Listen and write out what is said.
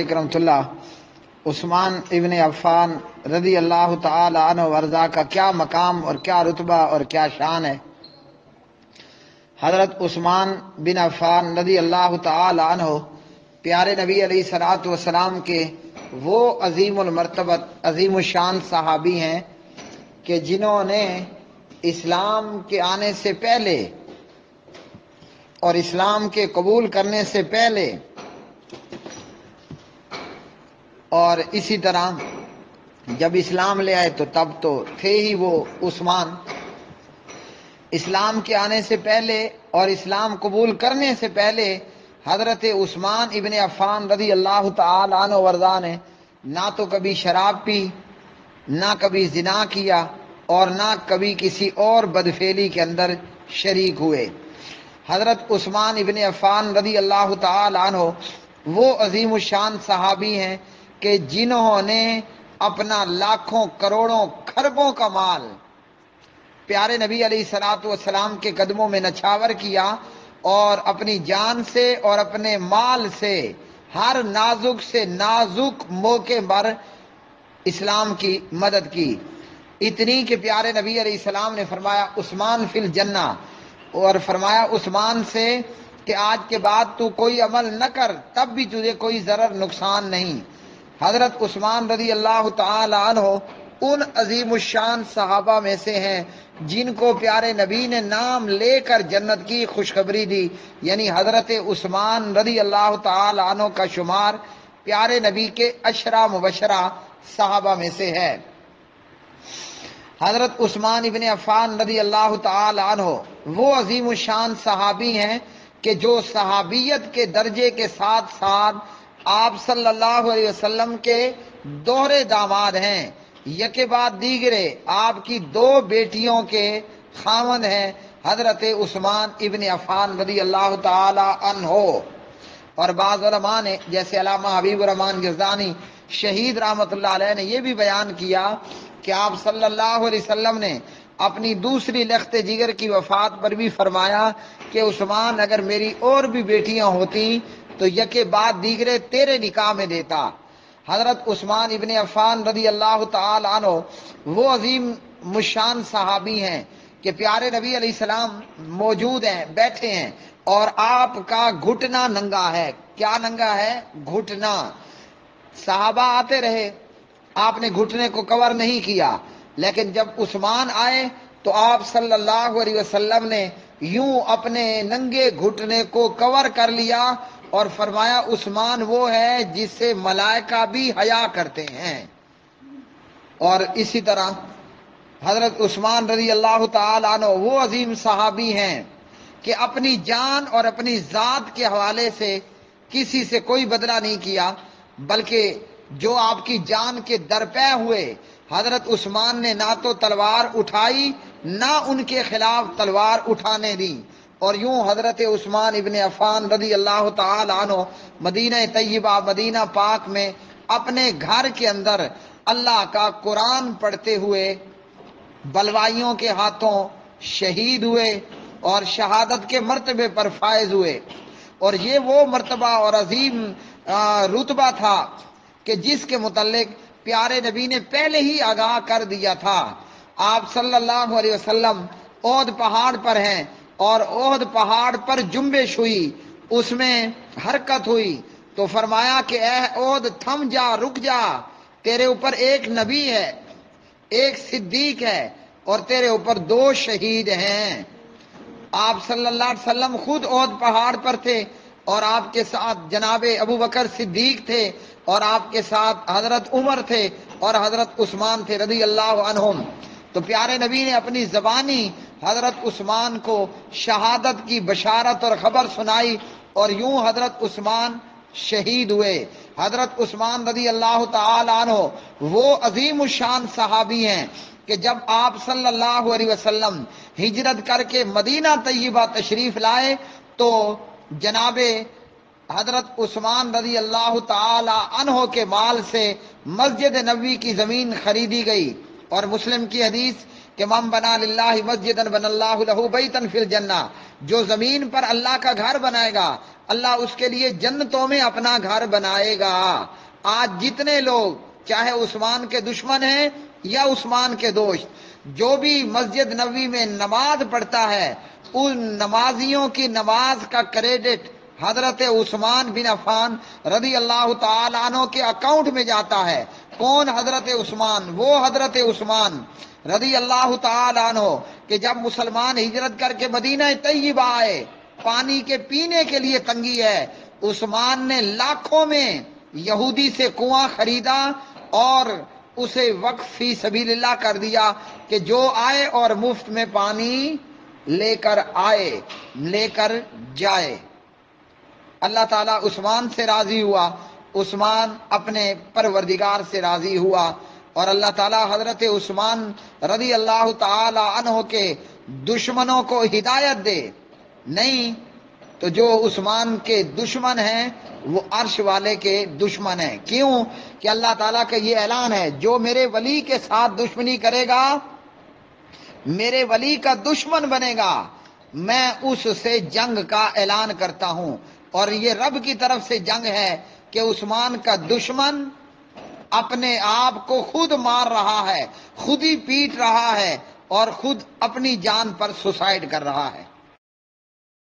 کرم اللہ عثمان ابن عفان رضی اللہ تعالی عنہ ورضا کا کیا مقام اور کیا رتبہ اور کیا شان ہے۔ حضرت عثمان بن عفان رضی اللہ تعالی عنہ پیارے نبی علیہ الصلوۃ والسلام کے وہ عظیم المرتبت عظیم الشان صحابی ہیں کہ جنہوں نے اسلام کے آنے سے پہلے اور اسلام کے قبول کرنے سے پہلے اور اسی طرح جب اسلام لے آئے تو تب تو تھے ہی وہ عثمان، اسلام کے آنے سے پہلے اور اسلام قبول کرنے سے پہلے حضرت عثمان ابن عفان رضی اللہ تعالی عنہ وارضا نے نہ تو کبھی شراب پی، نہ کبھی زنا کیا اور نہ کبھی کسی اور بدفعلی کے اندر شریک ہوئے۔ حضرت عثمان ابن عفان رضی اللہ تعالی عنہ وہ عظیم الشان صحابی ہیں کہ جنہوں نے اپنا لاکھوں کروڑوں کھربوں کا مال پیارے نبی علیہ الصلوۃ والسلام کے قدموں میں نچھاور کیا اور اپنی جان سے اور اپنے مال سے ہر نازک سے نازک موقع پر اسلام کی مدد کی، اتنی کہ پیارے نبی علیہ السلام نے فرمایا عثمان فی الجنہ، اور فرمایا عثمان سے کہ آج کے بعد تو کوئی عمل نہ کر تب بھی تجھے کوئی ضرر نقصان نہیں۔ حضرت عثمان رضی اللہ تعالی عنہ ان عظیم الشان صحابہ میں سے ہیں جن کو پیارے نبی نے نام لے کر جنت کی خوشخبری دی، یعنی حضرت عثمان رضی اللہ تعالی عنہ کا شمار پیارے نبی کے عشرہ مبشرہ صحابہ میں سے ہے۔ حضرت عثمان ابن عفان رضی اللہ تعالی عنہ وہ عظیم الشان صحابی ہیں کہ جو صحابیت کے درجے کے ساتھ ساتھ آپ صلی اللہ علیہ وسلم کے دوہرے داماد ہیں، یکے بعد دیگرے آپ کی دو بیٹیوں کے خاوند ہیں حضرت عثمان ابن عفان رضی اللہ تعالی عنہ۔ اور بعض علماء نے جیسے علامہ حبیب الرحمن گزدانی شہید رحمۃ اللہ علیہ نے یہ بھی بیان کیا کہ آپ صلی اللہ علیہ وسلم نے اپنی دوسری لخت جگر کی وفات پر بھی فرمایا کہ عثمان اگر میری اور بھی بیٹیاں ہوتی تو یکے بعد دیگرے تیرے نکاح میں دیتا۔ حضرت عثمان ابن عفان رضی اللہ تعالی عنہ وہ عظیم مشان صحابی ہیں کہ پیارے نبی علیہ السلام موجود ہیں، بیٹھے ہیں اور آپ کا گھٹنا ننگا ہے۔ کیا ننگا ہے؟ گھٹنا۔ صحابہ آتے رہے، آپ نے گھٹنے کو کور نہیں کیا، لیکن جب عثمان آئے تو آپ صلی اللہ علیہ وسلم نے یوں اپنے ننگے گھٹنے کو کور کر لیا اور فرمایا عثمان وہ ہے جس سے ملائکہ بھی حیا کرتے ہیں۔ اور اسی طرح حضرت عثمان رضی اللہ تعالی عنہ وہ عظیم صحابی ہیں کہ اپنی جان اور اپنی ذات کے حوالے سے کسی سے کوئی بدلہ نہیں کیا، بلکہ جو آپ کی جان کے درپے ہوئے حضرت عثمان نے نہ تو تلوار اٹھائی نہ ان کے خلاف تلوار اٹھانے دی، اور یوں حضرت عثمان ابن عفان رضی اللہ تعالی عنہ مدینہ طیبہ مدینہ پاک میں اپنے گھر کے اندر اللہ کا قرآن پڑھتے ہوئے بلوائیوں کے ہاتھوں شہید ہوئے اور شہادت کے مرتبے پر فائز ہوئے۔ اور یہ وہ مرتبہ اور عظیم رتبہ تھا کہ جس کے متعلق پیارے نبی نے پہلے ہی آگاہ کر دیا تھا۔ آپ صلی اللہ علیہ وسلم احد پہاڑ پر ہیں اور احد پہاڑ پر جنبش ہوئی، اس میں حرکت ہوئی تو فرمایا کہ اے احد تھم جا، رک جا، تیرے اوپر ایک نبی ہے، ایک صدیق ہے اور تیرے اوپر دو شہید ہیں۔ آپ صلی اللہ علیہ وسلم خود احد پہاڑ پر تھے اور آپ کے ساتھ جناب ابو بکر صدیق تھے اور آپ کے ساتھ حضرت عمر تھے اور حضرت عثمان تھے رضی اللہ عنہم۔ تو پیارے نبی نے اپنی زبانی حضرت عثمان کو شہادت کی بشارت اور خبر سنائی اور یوں حضرت عثمان شہید ہوئے۔ حضرت عثمان رضی اللہ تعالی عنہ وہ عظیم الشان صحابی ہیں کہ جب آپ صلی اللہ علیہ وسلم ہجرت کر کے مدینہ طیبہ تشریف لائے تو جناب حضرت عثمان رضی اللہ تعالی عنہ کے مال سے مسجد نبوی کی زمین خریدی گئی، اور مسلم کی حدیث کہ من بنا للہ مسجدا بنى اللہ لہ بیتا فی الجنہ، جو زمین پر اللہ کا گھر بنائے گا اللہ اس کے لیے جنتوں میں اپنا گھر بنائے گا۔ آج جتنے لوگ چاہے عثمان کے دشمن ہیں یا عثمان کے دوست، جو بھی مسجد نبوی میں نماز پڑھتا ہے ان نمازیوں کی نماز کا کریڈٹ حضرت عثمان بن عفان رضی اللہ تعالی عنہ کے اکاؤنٹ میں جاتا ہے۔ کون حضرت عثمان؟ وہ حضرت عثمان رضی اللہ تعالی عنہ کہ جب مسلمان ہجرت کر کے مدینہ طیبہ آئے، پانی کے پینے کے لیے تنگی ہے، عثمان نے لاکھوں میں یہودی سے کنواں خریدا اور اسے وقف فی سبیل اللہ کر دیا کہ جو آئے اور مفت میں پانی لے کر آئے، لے کر جائے۔ اللہ تعالیٰ عثمان سے راضی ہوا، عثمان اپنے پروردگار سے راضی ہوا، اور اللہ تعالیٰ حضرت عثمان رضی اللہ تعالی عنہ کے دشمنوں کو ہدایت دے۔ نہیں تو جو عثمان کے دشمن ہیں وہ عرش والے کے دشمن ہیں۔ کیوں کہ اللہ تعالیٰ کا یہ اعلان ہے، جو میرے ولی کے ساتھ دشمنی کرے گا، میرے ولی کا دشمن بنے گا، میں اس سے جنگ کا اعلان کرتا ہوں۔ اور یہ رب کی طرف سے جنگ ہے کہ عثمان کا دشمن اپنے آپ کو خود مار رہا ہے، خود ہی پیٹ رہا ہے اور خود اپنی جان پر سوسائڈ کر رہا ہے۔